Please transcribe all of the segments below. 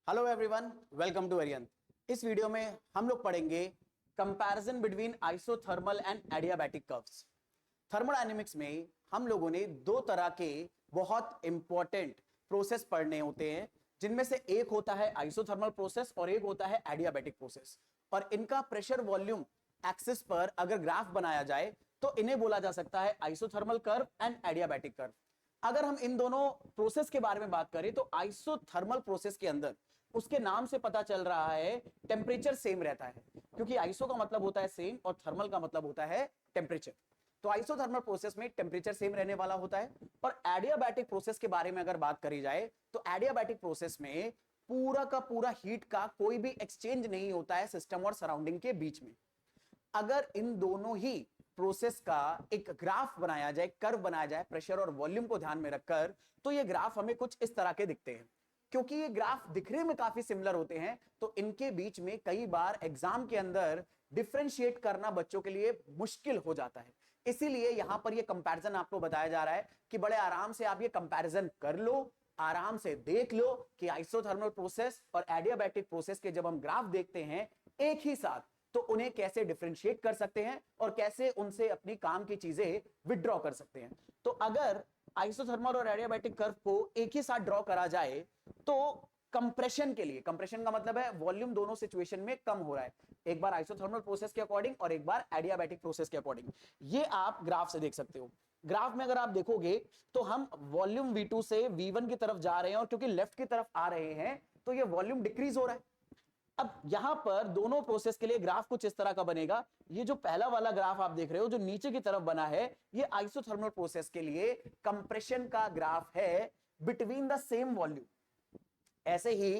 Hello everyone, welcome to Variant. इस video में हम लोग पढ़ेंगे comparison between isothermal and adiabatic curves. Thermodynamics में हम लोगों ने दो तरह के बहुत इंपॉर्टेंट प्रोसेस पढ़ने होते हैं, जिनमें से एक होता है आइसोथर्मल प्रोसेस और एक होता है एडियाबैटिक प्रोसेस। और इनका प्रेशर वॉल्यूम एक्सिस पर अगर ग्राफ बनाया जाए तो इन्हें बोला जा सकता है isothermal curve and adiabatic curve. अगर हम इन दोनों प्रोसेस के बारे में बात करें तो आइसोथर्मल प्रोसेस के अंदर उसके नाम से पता चल रहा है टेम्परेचर सेम रहता है, क्योंकि आइसो का मतलब होता है सेम और थर्मल का मतलब होता है टेम्परेचर। तो आइसोथर्मल प्रोसेस में टेम्परेचर सेम रहने वाला होता है। और एडियाबैटिक प्रोसेस के बारे में अगर बात करी जाए तो एडियाबैटिक प्रोसेस में पूरा का पूरा हीट का कोई भी एक्सचेंज नहीं होता है सिस्टम और सराउंडिंग के बीच में। अगर इन दोनों ही प्रोसेस का एक ग्राफ बनाया जाए, कर्व बनाया जाए प्रेशर और वॉल्यूम को ध्यान में रखकर, तो ये ग्राफ हमें कुछ इस तरह के दिखते हैं। क्योंकि ये ग्राफ दिखने में काफी सिमिलर होते हैं तो इनके बीच में कई बार एग्जाम के अंदर डिफरेंशिएट करना बच्चों के लिए मुश्किल हो जाता है। इसीलिए यहां पर ये कंपैरिजन आपको बताया जा रहा है कि बड़े आराम से आप ये कंपैरिजन कर लो, आराम से देख लो कि आइसोथर्मल प्रोसेस और एडियाबैटिक प्रोसेस के जब हम ग्राफ देखते हैं एक ही साथ तो उन्हें कैसे डिफरेंशिएट कर सकते हैं और कैसे उनसे अपनी काम की चीजें विड्रॉ कर सकते हैं। तो अगर आइसोथर्मल और एडियाबैटिक कर्व को एक ही साथ ड्रॉ करा जाए तो कंप्रेशन के लिए, कंप्रेशन का मतलब है वॉल्यूम दोनों सिचुएशन में कम हो रहा है, एक बार आइसोथर्मल प्रोसेस के अकॉर्डिंग और एक बार एडियाबैटिक प्रोसेस के अकॉर्डिंग। ये आप ग्राफ से देख सकते हो। ग्राफ में अगर आप देखोगे तो हम वॉल्यूम V2 से V1 की तरफ जा रहे हैं और क्योंकि लेफ्ट की तरफ आ रहे हैं तो ये वॉल्यूम डिक्रीज हो रहा है। अब यहां पर दोनों प्रोसेस के लिए ग्राफ कुछ इस तरह का बनेगा। ये जो पहला वाला ग्राफ आप देख रहे हो जो नीचे की तरफ बना है, ये आइसोथर्मल प्रोसेस के लिए कंप्रेशन का ग्राफ है बिटवीन द सेम वॉल्यूम। ऐसे ही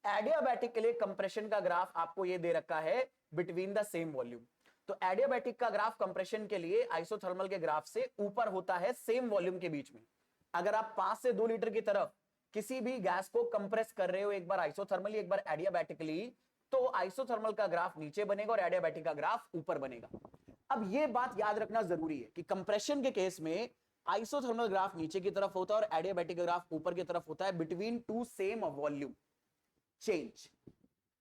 एडियाबैटिक के लिए कंप्रेशन का ग्राफ आपको ये दे रखा है बिटवीन द सेम वॉल्यूम। तो एडियाबैटिक का ग्राफ कंप्रेशन के लिए आइसोथर्मल के ग्राफ से ऊपर होता है सेम वॉल्यूम के बीच में। अगर आप 5 से 2 लीटर की तरफ किसी भी गैस को कंप्रेस कर रहे हो, एक बार आइसोथर्मली एक बार एडियाबैटिकली, तो आइसोथर्मल का ग्राफ नीचे बनेगा और एडियाबैटिक का ग्राफ ऊपर बनेगा। अब यह बात याद रखना जरूरी है कि कंप्रेशन के केस में आइसोथर्मल ग्राफ नीचे की तरफ होता है और एडियाबैटिक ग्राफ ऊपर की तरफ होता है between two same volume change.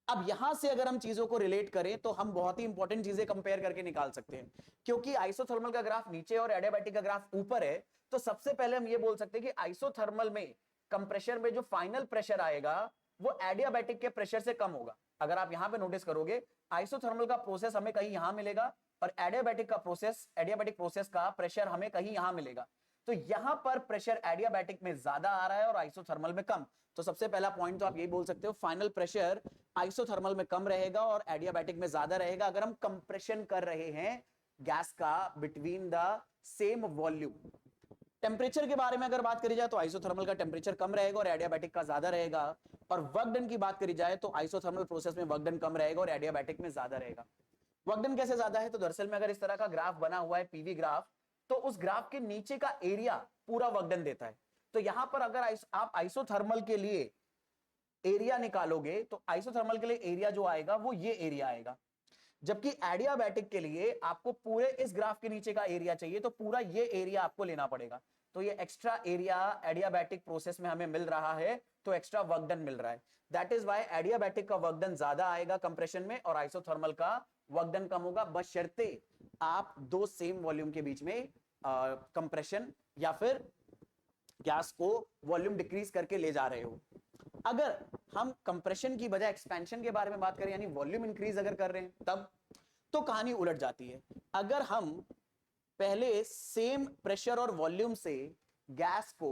अब यहां से अगर हम चीजों को रिलेट करें तो हम बहुत ही इंपॉर्टेंट चीजें कंपेयर करके निकाल सकते हैं। क्योंकि आइसोथर्मल का ग्राफ नीचे और एडियाबैटिक का ग्राफ ऊपर है, तो सबसे पहले हम यह बोल सकते हैं कि आइसोथर्मल में कंप्रेशर में जो फाइनल प्रेशर आएगा वो एडियाबैटिक के प्रेशर से कम होगा। अगर आप यहां पे नोटिस करोगे, आइसोथर्मल का प्रोसेस हमें कहीं यहां मिलेगा और एडियाबैटिक प्रोसेस का प्रेशर हमें कहीं यहां मिलेगा। तो यहां पर प्रेशर एडियाबैटिक में ज्यादा आ रहा है और आइसोथर्मल में कम। तो सबसे पहला पॉइंट तो आप यही बोल सकते हो, फाइनल प्रेशर आइसोथर्मल में कम रहेगा और एडियाबैटिक में ज्यादा रहेगा अगर हम कंप्रेशन कर रहे हैं गैस का between the same volume. Temperature के बारे में अगर बात करी जाए तो आइसोथर्मल का टेम्परेचर कम रहेगा और एडियाबैटिक का ज्यादा रहेगा। और वर्क डन की बात करी जाए तो आइसोथर्मल प्रोसेस में वर्क डन कम रहेगा और एडियाबैटिक में ज्यादा रहेगा। वर्क डन कैसे ज्यादा है? तो दरअसल में अगर इस तरह का ग्राफ बना हुआ है पीवी ग्राफ, तो उस ग्राफ के नीचे का एरिया पूरा वर्क डन देता है। तो यहां पर अगर आप आइसोथर्मल के लिए एरिया निकालोगे तो आइसोथर्मल के लिए एरिया जो आएगा वो ये एरिया आएगा, जबकि एडियाबैटिक के लिए आपको पूरे इस ग्राफ के नीचे का एरिया चाहिए तो पूरा ये एरिया आपको लेना पड़ेगा। तो ये एक्स्ट्रा एरिया एडियाबैटिक प्रोसेस में हमें मिल रहा है, तो एक्स्ट्रा वर्क डन मिल रहा है। दैट इज व्हाई एडियाबैटिक का वर्क डन ज्यादा आएगा कंप्रेशन में और आइसोथर्मल का वर्क डन कम होगा, बशर्ते आप दो सेम वॉल्यूम के बीच में कंप्रेशन या फिर गैस को वॉल्यूम डिक्रीज करके ले जा रहे हो। अगर हम कंप्रेशन की बजाय एक्सपेंशन के बारे में बात करें, यानी वॉल्यूम इंक्रीज अगर कर रहे हैं, तब तो कहानी उलट जाती है। अगर हम पहले सेम प्रेशर और वॉल्यूम से गैस को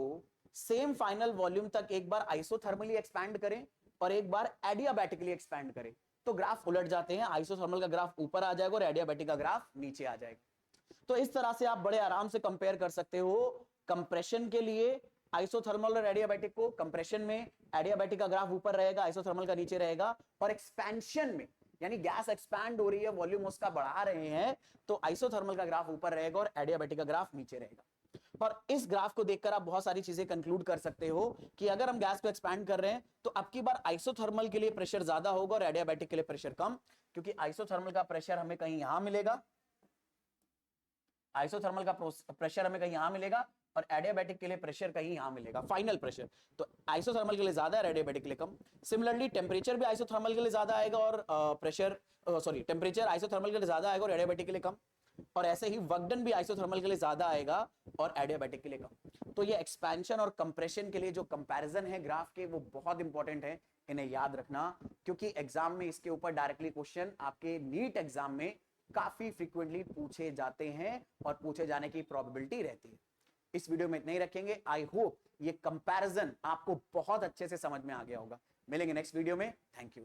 सेम फाइनल वॉल्यूम तक एक बार आइसोथर्मली एक्सपैंड करें और एक बार एडियाबैटिकली एक्सपैंड करें, तो ग्राफ उलट जाते हैं। आइसोथर्मल का ग्राफ ऊपर आ जाएगा और एडियाबैटिक का ग्राफ नीचे आ जाएगा। तो इस तरह से आप बड़े आराम से कंपेयर कर सकते हो कंप्रेशन के लिए आइसोथर्मल और एडियाबैटिक को। कंप्रेशन में एडियाबैटिक का ग्राफ ऊपर रहेगा, आइसोथर्मल का नीचे रहेगा। और एक्सपेंशन में यानी गैस एक्सपैंड हो रही है, वॉल्यूम उसका बढ़ा रहे हैं, तो आइसोथर्मल का ग्राफ ऊपर रहेगा और एडियाबैटिक का ग्राफ नीचे रहेगा। और इस ग्राफ को देखकर आप बहुत सारी चीजें कंक्लूड कर सकते हो कि अगर हम गैस को एक्सपैंड कर रहे हैं तो अब की बार आइसोथर्मल के लिए प्रेशर ज्यादा होगा और एडियाबैटिक के लिए प्रेशर कम, क्योंकि आइसोथर्मल का प्रेशर हमें कहीं यहां मिलेगा, आइसोथर्मल का प्रेशर हमें कहीं यहां मिलेगा और एडियाबैटिक के लिए प्रेशर कहीं यहां मिलेगा, फाइनल प्रेशर। तो आइसोथर्मल के लिए ज्यादा है, एडियाबैटिक के लिए कम। सिमिलरली टेम्परेचर भी आइसोथर्मल के लिए ज्यादा आएगा और प्रेशर टेम्परेचर आइसोथर्मल के लिए ज्यादा आएगा और एडियाबैटिक के लिए कम। और ऐसे ही वर्क डन भी आइसोथर्मल के लिए ज्यादा आएगा और एडियाबैटिक के लिए कम। तो ये एक्सपेंशन और कंप्रेशन के लिए जो कंपैरिजन है ग्राफ के, वो बहुत इंपॉर्टेंट है, इन्हें याद रखना, क्योंकि एग्जाम में इसके ऊपर डायरेक्टली क्वेश्चन आपके नीट एग्जाम में काफी फ्रीक्वेंटली पूछे जाते हैं और पूछे जाने की प्रोबेबिलिटी रहती है। इस वीडियो में इतना ही रखेंगे। आई होप ये कंपैरिजन आपको बहुत अच्छे से समझ में आ गया होगा। मिलेंगे नेक्स्ट वीडियो में। Thank you.